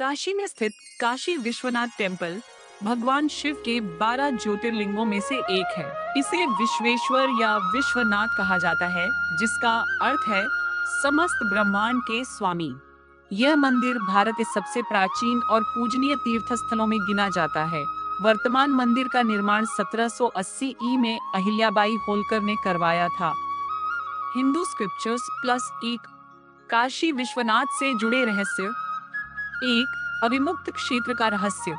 काशी में स्थित काशी विश्वनाथ टेम्पल भगवान शिव के 12 ज्योतिर्लिंगों में से एक है। इसे विश्वेश्वर या विश्वनाथ कहा जाता है, जिसका अर्थ है समस्त ब्रह्मांड के स्वामी। यह मंदिर भारत के सबसे प्राचीन और पूजनीय तीर्थ स्थलों में गिना जाता है। वर्तमान मंदिर का निर्माण 1780 ई में अहिल्याबाई होलकर ने करवाया था। हिंदू स्क्रिप्चर्स प्लस एक काशी विश्वनाथ से जुड़े रहस्य। एक अविमुक्त क्षेत्र का रहस्य।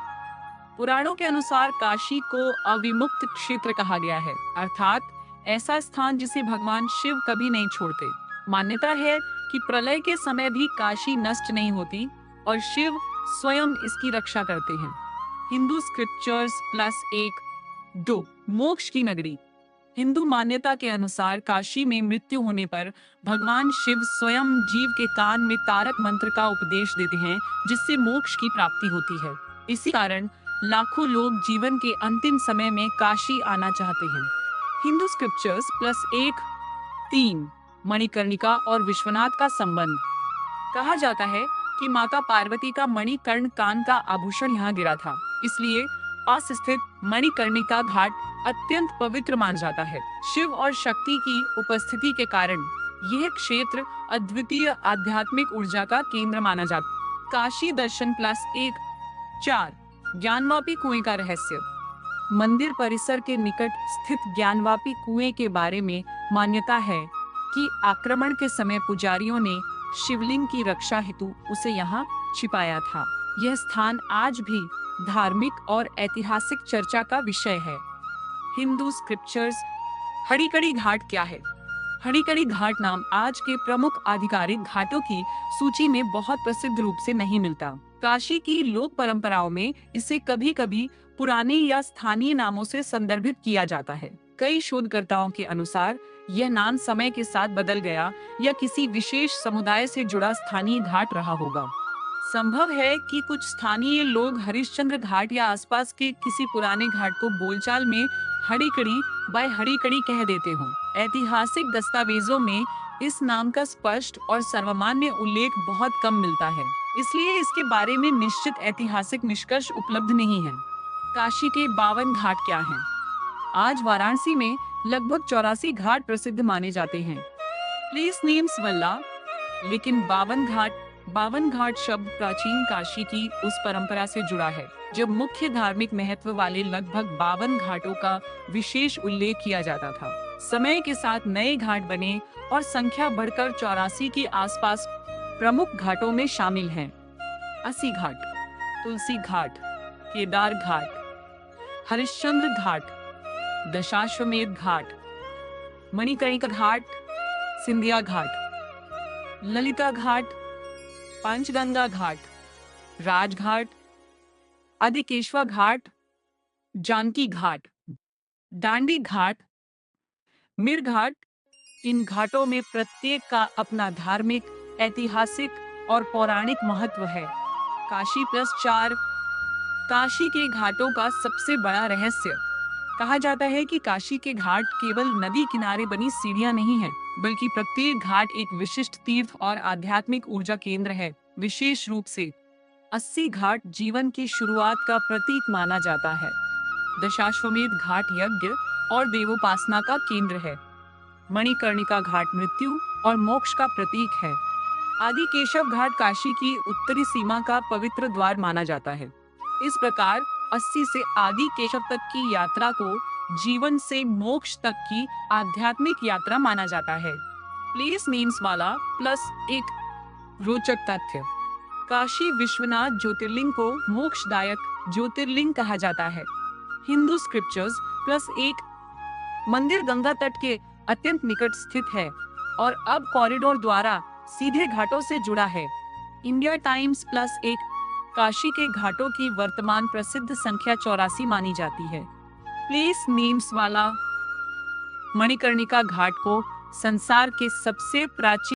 पुराणों के अनुसार काशी को अविमुक्त क्षेत्र कहा गया है, अर्थात ऐसा स्थान जिसे भगवान शिव कभी नहीं छोड़ते। मान्यता है कि प्रलय के समय भी काशी नष्ट नहीं होती और शिव स्वयं इसकी रक्षा करते हैं। हिंदू स्क्रिप्चर्स प्लस एक दो मोक्ष की नगरी। हिंदू मान्यता के अनुसार काशी में मृत्यु होने पर भगवान शिव स्वयं जीव के कान में तारक मंत्र का उपदेश देते हैं, जिससे मोक्ष की प्राप्ति होती है। इसी कारण लाखों लोग जीवन के अंतिम समय में काशी आना चाहते हैं। हिंदू स्क्रिप्चर्स प्लस एक तीन मणिकर्णिका और विश्वनाथ का संबंध। कहा जाता है कि माता पार्वती का मणिकर्ण कान का आभूषण यहाँ गिरा था, इसलिए पास स्थित मणिकर्णिका घाट अत्यंत पवित्र माना जाता है। शिव और शक्ति की उपस्थिति के कारण यह क्षेत्र अद्वितीय आध्यात्मिक ऊर्जा का केंद्र माना जाता है। काशी दर्शन प्लस एक चार ज्ञानवापी कुएं का रहस्य। मंदिर परिसर के निकट स्थित ज्ञानवापी कुएं के बारे में मान्यता है कि आक्रमण के समय पुजारियों ने शिवलिंग की रक्षा हेतु उसे यहाँ छिपाया था। यह स्थान आज भी धार्मिक और ऐतिहासिक चर्चा का विषय है। हिंदू स्क्रिप्चर्स। हरिकड़ी घाट क्या है? हरिकड़ी घाट नाम आज के प्रमुख आधिकारिक घाटों की सूची में बहुत प्रसिद्ध रूप से नहीं मिलता। काशी की लोक परंपराओं में इसे कभी कभी पुराने या स्थानीय नामों से संदर्भित किया जाता है। कई शोधकर्ताओं के अनुसार यह नाम समय के साथ बदल गया या किसी विशेष समुदाय से जुड़ा स्थानीय घाट रहा होगा। संभव है कि कुछ स्थानीय लोग हरिश्चंद्र घाट या आसपास के किसी पुराने घाट को बोलचाल में हरिकड़ी बाय हरिकड़ी कह देते हों। ऐतिहासिक दस्तावेजों में इस नाम का स्पष्ट और सर्वमान्य उल्लेख बहुत कम मिलता है, इसलिए इसके बारे में निश्चित ऐतिहासिक निष्कर्ष उपलब्ध नहीं है। काशी के 52 घाट क्या हैं? आज वाराणसी में लगभग 84 घाट प्रसिद्ध माने जाते हैं। प्लेस नेम्स वल्ला, लेकिन 52 घाट शब्द प्राचीन काशी की उस परंपरा से जुड़ा है जब मुख्य धार्मिक महत्व वाले लगभग 52 घाटों का विशेष उल्लेख किया जाता था। समय के साथ नए घाट बने और संख्या बढ़कर 84 के आसपास प्रमुख घाटों में शामिल हैं। अस्सी घाट, तुलसी घाट, केदार घाट, हरिश्चंद्र घाट, दशाश्वमेध घाट, मणिकर्णिका घाट, सिंधिया घाट, ललिता घाट, पंचगंगा घाट, राजघाट, आदिकेशवा घाट, जानकी घाट, दांडी घाट, मीर घाट। इन घाटों में प्रत्येक का अपना धार्मिक, ऐतिहासिक और पौराणिक महत्व है। काशी प्लस चार काशी के घाटों का सबसे बड़ा रहस्य। कहा जाता है कि काशी के घाट केवल नदी किनारे बनी सीढ़ियां नहीं हैं, बल्कि प्रत्येक घाट एक विशिष्ट तीर्थ और आध्यात्मिक ऊर्जा केंद्र है। विशेष रूप से 80 घाट जीवन की शुरुआत का प्रतीक माना जाता है। दशाश्वमेध घाट यज्ञ और देवोपासना का केंद्र है। मणिकर्णिका घाट मृत्यु और मोक्ष का प्रतीक है। आदि केशव घाट काशी की उत्तरी सीमा का पवित्र द्वार माना जाता है। इस प्रकार 80 से आदि केशव तक की यात्रा को जीवन से मोक्ष तक की आध्यात्मिक यात्रा माना जाता है। प्लेस नेम्स वाला प्लस एक रोचक तथ्य। काशी विश्वनाथ ज्योतिर्लिंग को मोक्षदायक ज्योतिर्लिंग कहा जाता है। हिंदू स्क्रिप्चर्स प्लस एक मंदिर गंगा तट के अत्यंत निकट स्थित है और अब कॉरिडोर द्वारा सीधे घाटों से जुड़ा है। इंडिया टाइम्स प्लस एक काशी के घाटों की वर्तमान प्रसिद्ध संख्या 84 मानी जाती है। प्लेस नेम्स वाला मणिकर्णिका घाट को संसार के सबसे प्राचीन